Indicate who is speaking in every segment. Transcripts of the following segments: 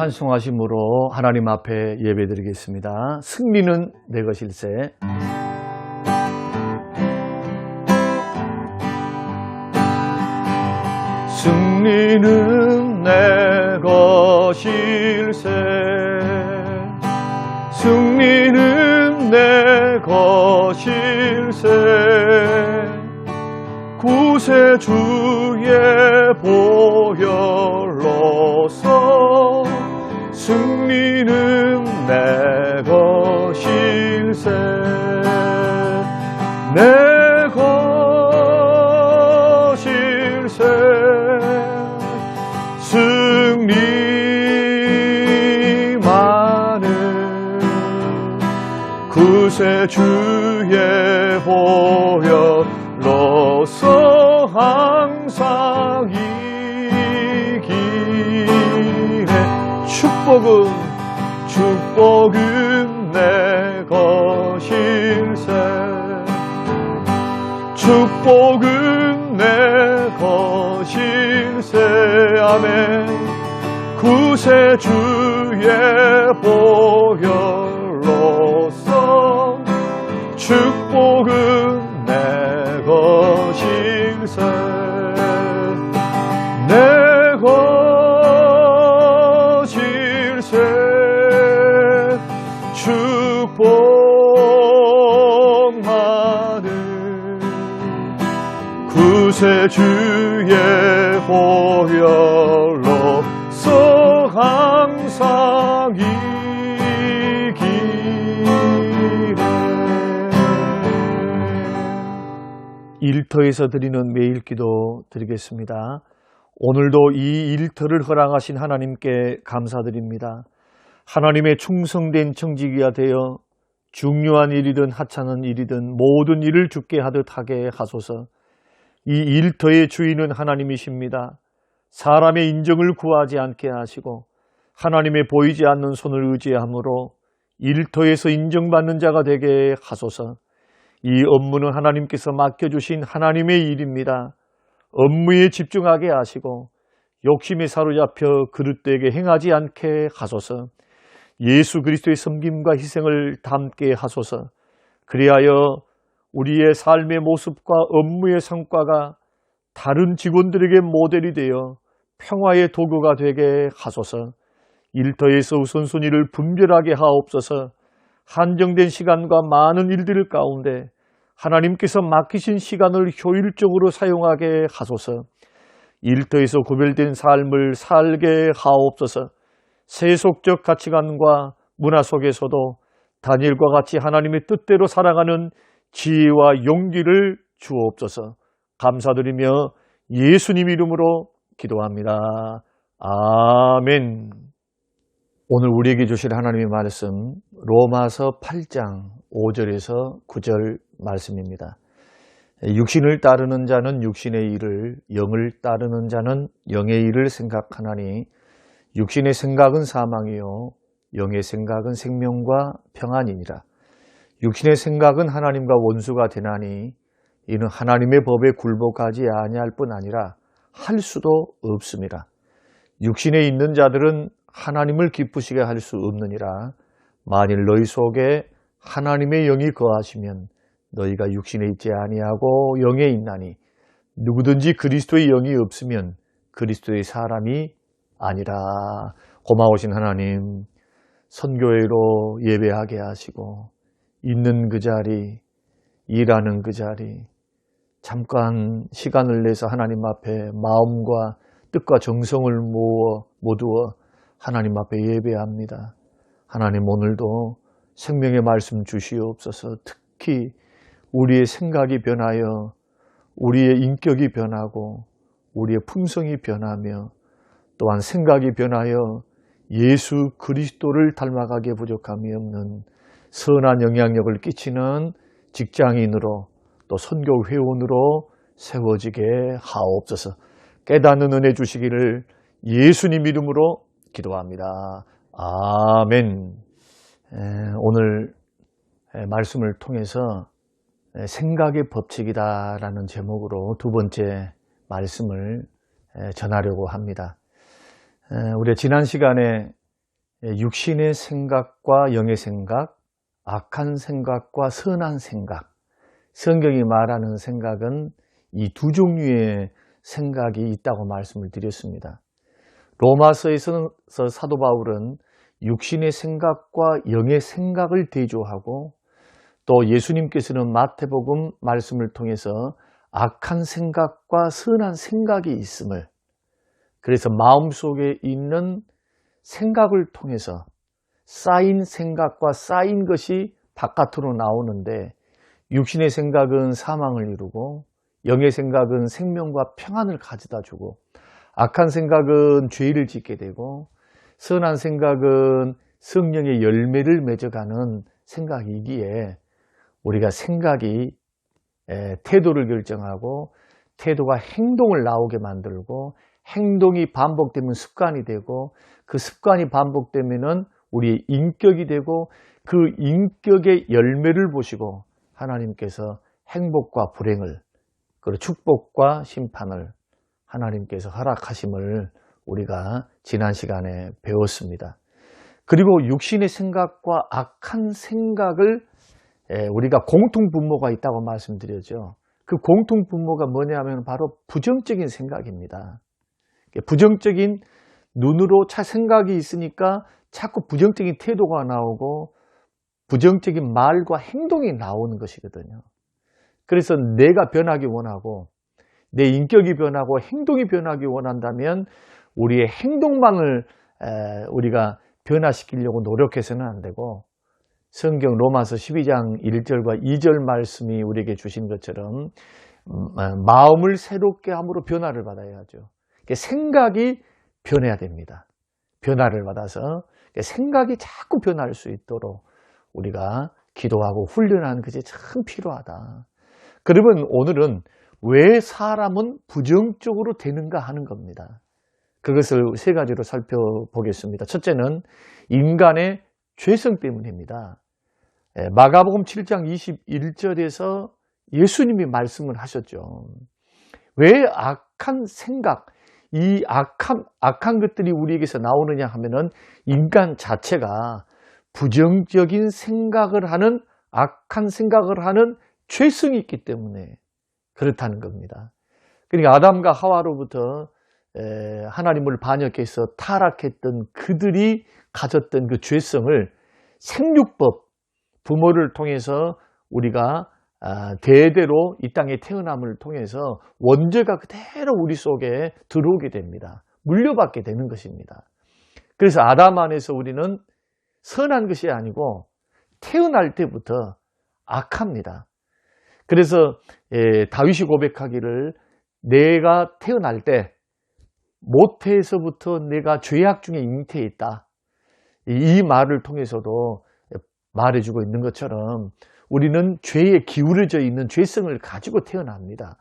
Speaker 1: 찬송하심으로 하나님 앞에 예배드리겠습니다. 승리는 내 것일세. 승리는 내 것일세. 승리는 내 것일세. 구세주의 보혈로서 승리는 내 것일세. 내 것일세. 승리만은 구세주의 보혈로서 항상 이기네. 축복은 내 것일세. 축복은 내 것일세. 아멘. 구세주의 보혈로서 축복은 내 것일세. 내 것일세. 축복만은 구세주의 보혈로서 항상 이기네. 일터에서 드리는 매일기도 드리겠습니다. 오늘도 이 일터를 허락하신 하나님께 감사드립니다. 하나님의 충성된 청지기가 되어 중요한 일이든 하찮은 일이든 모든 일을 주께 하듯 하게 하소서. 이 일터의 주인은 하나님이십니다. 사람의 인정을 구하지 않게 하시고 하나님의 보이지 않는 손을 의지함으로 일터에서 인정받는 자가 되게 하소서. 이 업무는 하나님께서 맡겨주신 하나님의 일입니다. 업무에 집중하게 하시고 욕심에 사로잡혀 그릇되게 행하지 않게 하소서. 예수 그리스도의 섬김과 희생을 담게 하소서. 그리하여 우리의 삶의 모습과 업무의 성과가 다른 직원들에게 모델이 되어 평화의 도구가 되게 하소서. 일터에서 우선순위를 분별하게 하옵소서. 한정된 시간과 많은 일들 가운데 하나님께서 맡기신 시간을 효율적으로 사용하게 하소서. 일터에서 구별된 삶을 살게 하옵소서. 세속적 가치관과 문화 속에서도 다니엘과 같이 하나님의 뜻대로 살아가는 지혜와 용기를 주옵소서. 감사드리며 예수님 이름으로 기도합니다. 아멘. 오늘 우리에게 주실 하나님의 말씀 로마서 8장 5절에서 9절 말씀입니다. 육신을 따르는 자는 육신의 일을, 영을 따르는 자는 영의 일을 생각하나니 육신의 생각은 사망이요 영의 생각은 생명과 평안이니라. 육신의 생각은 하나님과 원수가 되나니 이는 하나님의 법에 굴복하지 아니할 뿐 아니라 할 수도 없습니다. 육신에 있는 자들은 하나님을 기쁘시게 할 수 없느니라. 만일 너희 속에 하나님의 영이 거하시면 너희가 육신에 있지 아니하고 영에 있나니 누구든지 그리스도의 영이 없으면 그리스도의 사람이 아니라. 고마우신 하나님, 선교회로 예배하게 하시고 있는 그 자리, 일하는 그 자리 잠깐 시간을 내서 하나님 앞에 마음과 뜻과 정성을 모두어 하나님 앞에 예배합니다. 하나님, 오늘도 생명의 말씀 주시옵소서. 특히 우리의 생각이 변하여 우리의 인격이 변하고 우리의 품성이 변하며 또한 생각이 변하여 예수 그리스도를 닮아가게 부족함이 없는 선한 영향력을 끼치는 직장인으로 또 선교 회원으로 세워지게 하옵소서. 깨닫는 은혜 주시기를 예수님 이름으로 기도합니다. 아멘. 오늘 말씀을 통해서 생각의 법칙이다라는 제목으로 두 번째 말씀을 전하려고 합니다. 우리 지난 시간에 육신의 생각과 영의 생각, 악한 생각과 선한 생각. 성경이 말하는 생각은 이 두 종류의 생각이 있다고 말씀을 드렸습니다. 로마서에서 사도 바울은 육신의 생각과 영의 생각을 대조하고, 또 예수님께서는 마태복음 말씀을 통해서 악한 생각과 선한 생각이 있음을, 그래서 마음속에 있는 생각을 통해서 쌓인 생각과 쌓인 것이 바깥으로 나오는데, 육신의 생각은 사망을 이루고 영의 생각은 생명과 평안을 가져다 주고, 악한 생각은 죄를 짓게 되고 선한 생각은 성령의 열매를 맺어가는 생각이기에, 우리가 생각이 태도를 결정하고 태도가 행동을 나오게 만들고, 행동이 반복되면 습관이 되고, 그 습관이 반복되면 우리의 인격이 되고, 그 인격의 열매를 보시고 하나님께서 행복과 불행을, 그리고 축복과 심판을 하나님께서 허락하심을 우리가 지난 시간에 배웠습니다. 그리고 육신의 생각과 악한 생각을 우리가 공통분모가 있다고 말씀드렸죠. 그 공통분모가 뭐냐면 바로 부정적인 생각입니다. 부정적인 눈으로 생각이 있으니까 자꾸 부정적인 태도가 나오고 부정적인 말과 행동이 나오는 것이거든요. 그래서 내가 변하기 원하고 내 인격이 변하고 행동이 변하기 원한다면 우리의 행동만을 우리가 변화시키려고 노력해서는 안 되고, 성경 로마서 12장 1절과 2절 말씀이 우리에게 주신 것처럼 마음을 새롭게 함으로 변화를 받아야 하죠. 생각이 변해야 됩니다. 변화를 받아서 생각이 자꾸 변할 수 있도록 우리가 기도하고 훈련하는 것이 참 필요하다. 그러면 오늘은 왜 사람은 부정적으로 되는가 하는 겁니다. 그것을 세 가지로 살펴보겠습니다. 첫째는 인간의 죄성 때문입니다. 마가복음 7장 21절에서 예수님이 말씀을 하셨죠. 왜 악한 생각, 이 악한 것들이 우리에게서 나오느냐 하면은 인간 자체가 부정적인 생각을 하는, 악한 생각을 하는 죄성이 있기 때문에 그렇다는 겁니다. 그러니까 아담과 하와로부터 하나님을 반역해서 타락했던 그들이 가졌던 그 죄성을 생육법, 부모를 통해서 우리가 대대로 이 땅에 태어남을 통해서 원죄가 그대로 우리 속에 들어오게 됩니다. 물려받게 되는 것입니다. 그래서 아담 안에서 우리는 선한 것이 아니고 태어날 때부터 악합니다. 그래서 다윗이 고백하기를, 내가 태어날 때 모태에서부터 내가 죄악 중에 잉태해 있다. 이 말을 통해서도 말해주고 있는 것처럼 우리는 죄에 기울어져 있는 죄성을 가지고 태어납니다.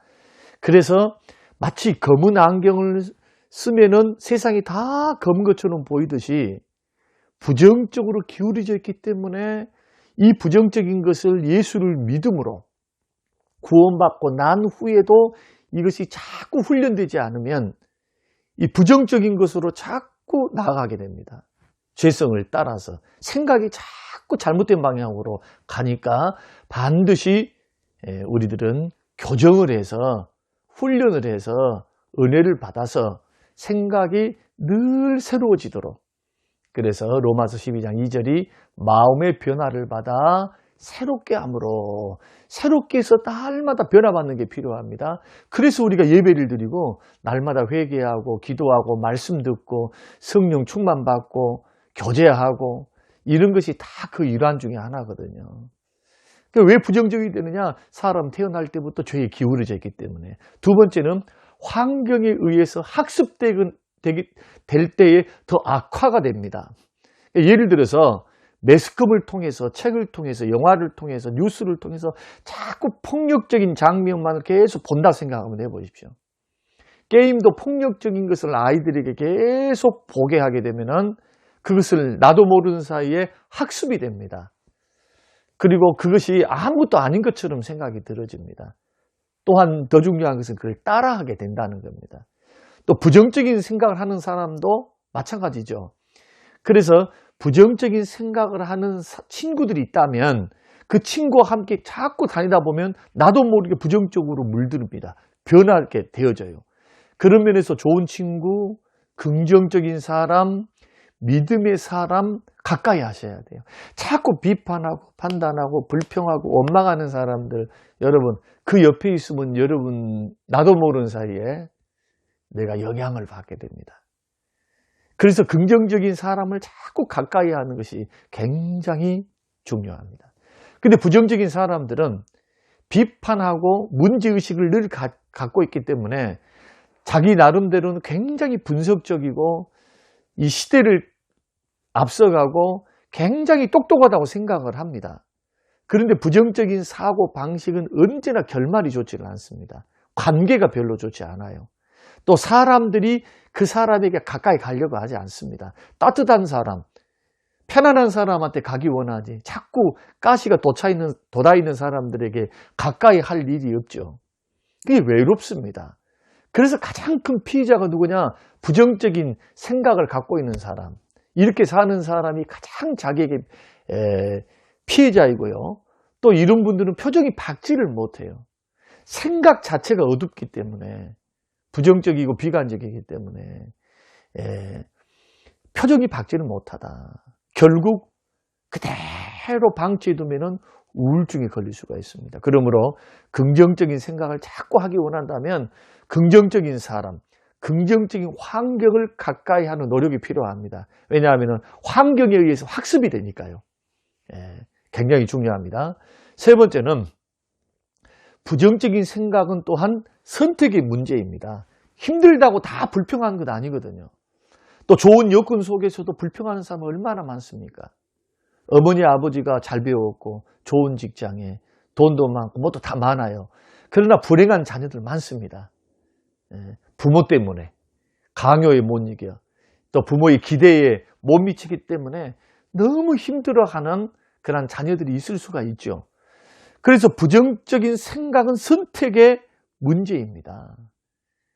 Speaker 1: 그래서 마치 검은 안경을 쓰면은 세상이 다 검은 것처럼 보이듯이 부정적으로 기울어져 있기 때문에 이 부정적인 것을 예수를 믿음으로 구원받고 난 후에도 이것이 자꾸 훈련되지 않으면 이 부정적인 것으로 자꾸 나아가게 됩니다. 죄성을 따라서 생각이 자꾸 잘못된 방향으로 가니까 반드시 우리들은 교정을 해서 훈련을 해서 은혜를 받아서 생각이 늘 새로워지도록, 그래서 로마서 12장 2절이 마음의 변화를 받아 새롭게 함으로, 새롭게 해서 날마다 변화받는 게 필요합니다. 그래서 우리가 예배를 드리고 날마다 회개하고 기도하고 말씀 듣고 성령 충만받고 교제하고 이런 것이 다 그 일환 중에 하나거든요. 왜 부정적이 되느냐? 사람 태어날 때부터 죄에 기울어져 있기 때문에. 두 번째는 환경에 의해서 학습될 때에 더 악화가 됩니다. 예를 들어서 매스컴을 통해서, 책을 통해서, 영화를 통해서, 뉴스를 통해서 자꾸 폭력적인 장면만을 계속 본다 생각하면 해보십시오. 게임도 폭력적인 것을 아이들에게 계속 보게 하게 되면은 그것을 나도 모르는 사이에 학습이 됩니다. 그리고 그것이 아무것도 아닌 것처럼 생각이 들어집니다. 또한 더 중요한 것은 그걸 따라하게 된다는 겁니다. 또 부정적인 생각을 하는 사람도 마찬가지죠. 그래서 부정적인 생각을 하는 친구들이 있다면 그 친구와 함께 자꾸 다니다 보면 나도 모르게 부정적으로 물듭니다. 변하게 되어져요. 그런 면에서 좋은 친구, 긍정적인 사람, 믿음의 사람 가까이 하셔야 돼요. 자꾸 비판하고 판단하고 불평하고 원망하는 사람들, 여러분 그 옆에 있으면 여러분 나도 모르는 사이에 내가 영향을 받게 됩니다. 그래서 긍정적인 사람을 자꾸 가까이 하는 것이 굉장히 중요합니다. 근데 부정적인 사람들은 비판하고 문제의식을 늘 갖고 있기 때문에 자기 나름대로는 굉장히 분석적이고 이 시대를 앞서가고 굉장히 똑똑하다고 생각을 합니다. 그런데 부정적인 사고 방식은 언제나 결말이 좋지를 않습니다. 관계가 별로 좋지 않아요. 또 사람들이 그 사람에게 가까이 가려고 하지 않습니다. 따뜻한 사람, 편안한 사람한테 가기 원하지 자꾸 가시가 돋아 있는 사람들에게 가까이 할 일이 없죠. 그게 외롭습니다. 그래서 가장 큰 피해자가 누구냐? 부정적인 생각을 갖고 있는 사람. 이렇게 사는 사람이 가장 자기에게 피해자이고요. 또 이런 분들은 표정이 밝지를 못해요. 생각 자체가 어둡기 때문에, 부정적이고 비관적이기 때문에 표정이 밝지는 못하다. 결국 그대로 방치해두면 우울증에 걸릴 수가 있습니다. 그러므로 긍정적인 생각을 자꾸 하기 원한다면 긍정적인 사람, 긍정적인 환경을 가까이 하는 노력이 필요합니다. 왜냐하면 환경에 의해서 학습이 되니까요. 굉장히 중요합니다. 세 번째는 부정적인 생각은 또한 선택의 문제입니다. 힘들다고 다 불평하는 건 아니거든요. 또 좋은 여건 속에서도 불평하는 사람은 얼마나 많습니까? 어머니 아버지가 잘 배웠고 좋은 직장에 돈도 많고 뭐도 다 많아요. 그러나 불행한 자녀들 많습니다. 부모 때문에 강요에 못 이겨, 또 부모의 기대에 못 미치기 때문에 너무 힘들어하는 그런 자녀들이 있을 수가 있죠. 그래서 부정적인 생각은 선택의 문제입니다.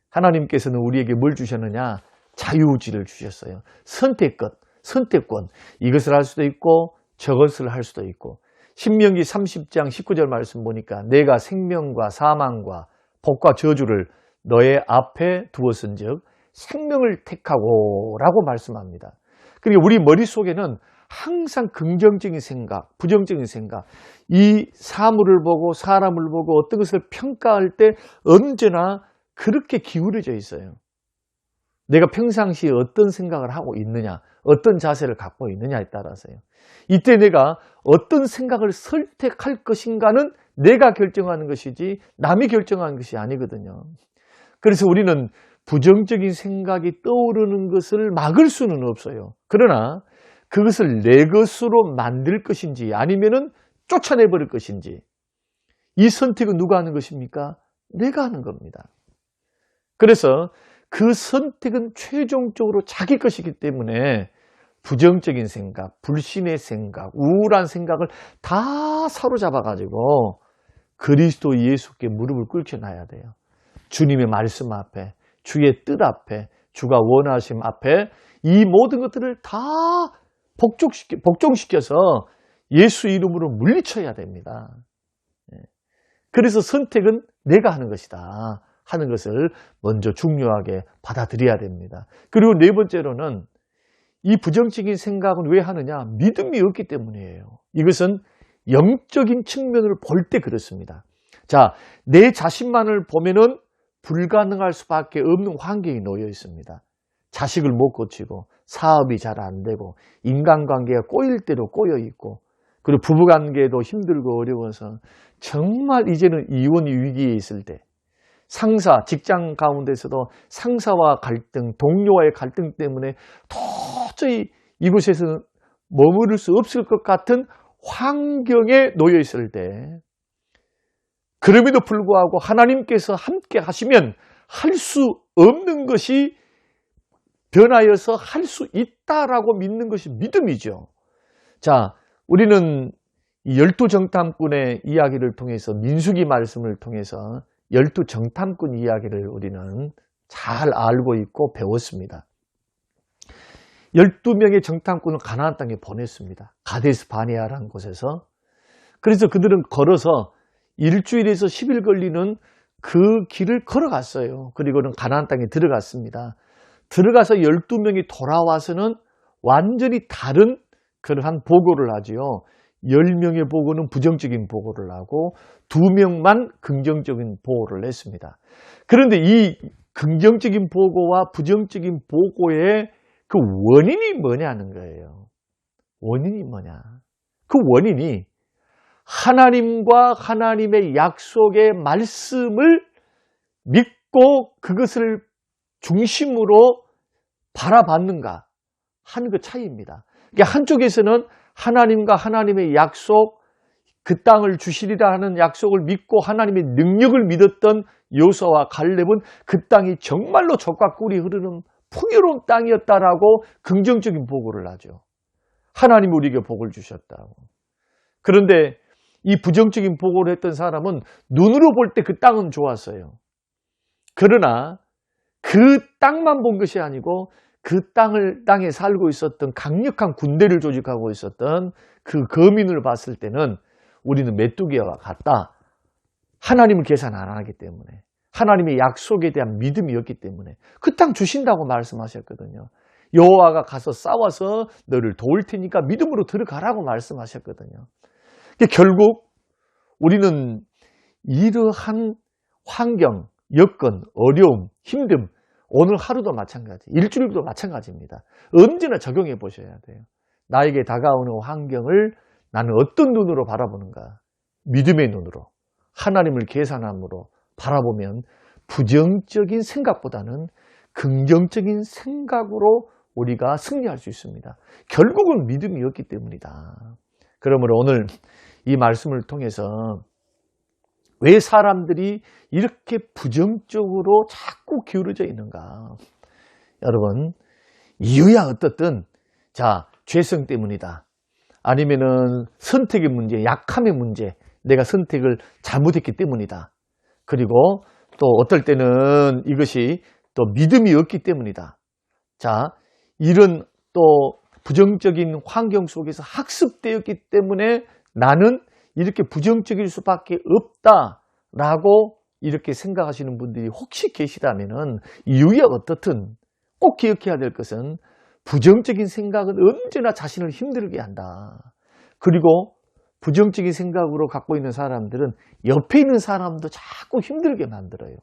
Speaker 1: 하나님께서는 우리에게 뭘 주셨느냐? 자유의지를 주셨어요. 선택권. 이것을 할 수도 있고 저것을 할 수도 있고. 신명기 30장 19절 말씀 보니까 내가 생명과 사망과 복과 저주를 너의 앞에 두었은즉 생명을 택하고 라고 말씀합니다. 그러니까 우리 머릿속에는 항상 긍정적인 생각, 부정적인 생각, 이 사물을 보고 사람을 보고 어떤 것을 평가할 때 언제나 그렇게 기울어져 있어요. 내가 평상시에 어떤 생각을 하고 있느냐, 어떤 자세를 갖고 있느냐에 따라서요. 이때 내가 어떤 생각을 선택할 것인가는 내가 결정하는 것이지 남이 결정하는 것이 아니거든요. 그래서 우리는 부정적인 생각이 떠오르는 것을 막을 수는 없어요. 그러나 그것을 내 것으로 만들 것인지 아니면은 쫓아내버릴 것인지, 이 선택은 누가 하는 것입니까? 내가 하는 겁니다. 그래서 그 선택은 최종적으로 자기 것이기 때문에 부정적인 생각, 불신의 생각, 우울한 생각을 다 사로잡아가지고 그리스도 예수께 무릎을 꿇혀놔야 돼요. 주님의 말씀 앞에, 주의 뜻 앞에, 주가 원하심 앞에 이 모든 것들을 다 복종시켜서 예수 이름으로 물리쳐야 됩니다. 그래서 선택은 내가 하는 것이다 하는 것을 먼저 중요하게 받아들여야 됩니다. 그리고 네 번째로는 이 부정적인 생각은 왜 하느냐? 믿음이 없기 때문이에요. 이것은 영적인 측면으로 볼 때 그렇습니다. 자, 내 자신만을 보면은 불가능할 수밖에 없는 환경이 놓여 있습니다. 자식을 못 고치고 사업이 잘 안 되고 인간관계가 꼬일 대로 꼬여 있고 그리고 부부관계도 힘들고 어려워서 정말 이제는 이혼 위기에 있을 때 상사, 직장 가운데서도 상사와 갈등, 동료와의 갈등 때문에 도저히 이곳에서 머무를 수 없을 것 같은 환경에 놓여 있을 때 그럼에도 불구하고 하나님께서 함께 하시면 할 수 없는 것이 변하여서 할 수 있다라고 믿는 것이 믿음이죠. 자, 우리는 12정탐꾼의 이야기를 통해서 민수기 말씀을 통해서 12정탐꾼 이야기를 우리는 잘 알고 있고 배웠습니다. 12명의 정탐꾼을 가나안 땅에 보냈습니다. 가데스 바네아라는 곳에서. 그래서 그들은 걸어서 일주일에서 10일 걸리는 그 길을 걸어갔어요. 그리고는 가나안 땅에 들어갔습니다. 들어가서 12명이 돌아와서는 완전히 다른 그러한 보고를 하지요. 10명의 보고는 부정적인 보고를 하고 2명만 긍정적인 보고를 했습니다. 그런데 이 긍정적인 보고와 부정적인 보고의 그 원인이 뭐냐는 거예요. 원인이 뭐냐? 그 원인이 하나님과 하나님의 약속의 말씀을 믿고 그것을 중심으로 바라봤는가 하는 그 차이입니다. 그러니까 한쪽에서는 하나님과 하나님의 약속, 그 땅을 주시리라 하는 약속을 믿고 하나님의 능력을 믿었던 여호수아와 갈렙은 그 땅이 정말로 젖과 꿀이 흐르는 풍요로운 땅이었다라고 긍정적인 보고를 하죠. 하나님 우리에게 복을 주셨다고. 그런데 이 부정적인 보고를 했던 사람은 눈으로 볼 때 그 땅은 좋았어요. 그러나 그 땅만 본 것이 아니고 그 땅에 살고 있었던 강력한 군대를 조직하고 있었던 그 거민을 봤을 때는 우리는 메뚜기와 같다. 하나님을 계산 안 하기 때문에, 하나님의 약속에 대한 믿음이었기 때문에 그 땅 주신다고 말씀하셨거든요. 여호와가 가서 싸워서 너를 도울 테니까 믿음으로 들어가라고 말씀하셨거든요. 결국 우리는 이러한 환경, 여건, 어려움, 힘듦, 오늘 하루도 마찬가지, 일주일도 마찬가지입니다. 언제나 적용해 보셔야 돼요. 나에게 다가오는 환경을 나는 어떤 눈으로 바라보는가? 믿음의 눈으로, 하나님을 계산함으로 바라보면 부정적인 생각보다는 긍정적인 생각으로 우리가 승리할 수 있습니다. 결국은 믿음이었기 때문이다. 그러므로 오늘 이 말씀을 통해서 왜 사람들이 이렇게 부정적으로 자꾸 기울어져 있는가? 여러분, 이유야 어떻든, 자, 죄성 때문이다. 아니면은 선택의 문제, 약함의 문제, 내가 선택을 잘못했기 때문이다. 그리고 또 어떨 때는 이것이 또 믿음이 없기 때문이다. 자, 이런 또 부정적인 환경 속에서 학습되었기 때문에 나는 이렇게 부정적일 수밖에 없다라고 이렇게 생각하시는 분들이 혹시 계시다면은 이유야 어떻든 꼭 기억해야 될 것은 부정적인 생각은 언제나 자신을 힘들게 한다. 그리고 부정적인 생각으로 갖고 있는 사람들은 옆에 있는 사람도 자꾸 힘들게 만들어요.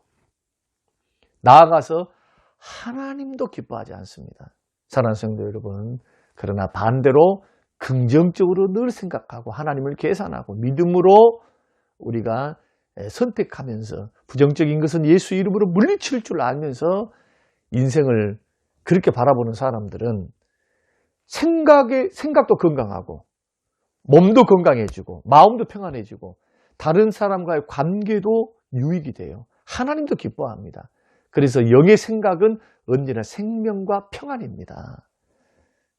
Speaker 1: 나아가서 하나님도 기뻐하지 않습니다. 사랑하는 성도 여러분, 그러나 반대로 긍정적으로 늘 생각하고 하나님을 계산하고 믿음으로 우리가 선택하면서 부정적인 것은 예수 이름으로 물리칠 줄 알면서 인생을 그렇게 바라보는 사람들은 생각도 건강하고 몸도 건강해지고 마음도 평안해지고 다른 사람과의 관계도 유익이 돼요. 하나님도 기뻐합니다. 그래서 영의 생각은 언제나 생명과 평안입니다.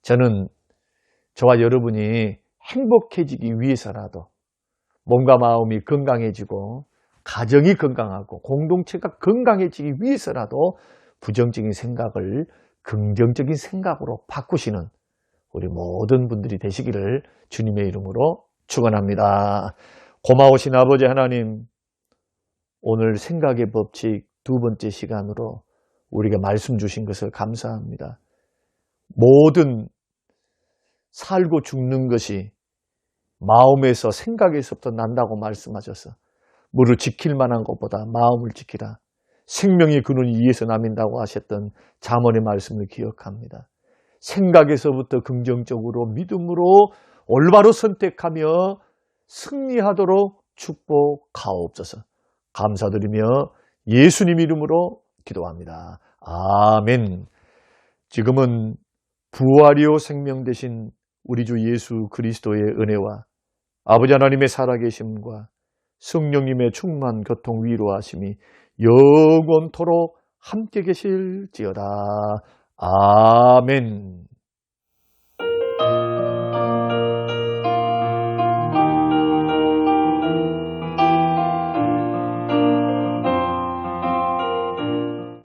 Speaker 1: 저는 저와 여러분이 행복해지기 위해서라도 몸과 마음이 건강해지고 가정이 건강하고 공동체가 건강해지기 위해서라도 부정적인 생각을 긍정적인 생각으로 바꾸시는 우리 모든 분들이 되시기를 주님의 이름으로 축원합니다. 고마우신 아버지 하나님, 오늘 생각의 법칙 2번째 시간으로 우리가 말씀 주신 것을 감사합니다. 모든 살고 죽는 것이 마음에서 생각에서부터 난다고 말씀하셔서 무릇 지킬 만한 것보다 마음을 지키라. 생명의 근원이 이에서 남인다고 하셨던 잠언의 말씀을 기억합니다. 생각에서부터 긍정적으로 믿음으로 올바로 선택하며 승리하도록 축복하옵소서. 감사드리며 예수님 이름으로 기도합니다. 아멘. 지금은 부활이요 생명 되신 우리 주 예수 그리스도의 은혜와 아버지 하나님의 살아계심과 성령님의 충만 교통 위로하심이 영원토록 함께 계실지어다. 아멘.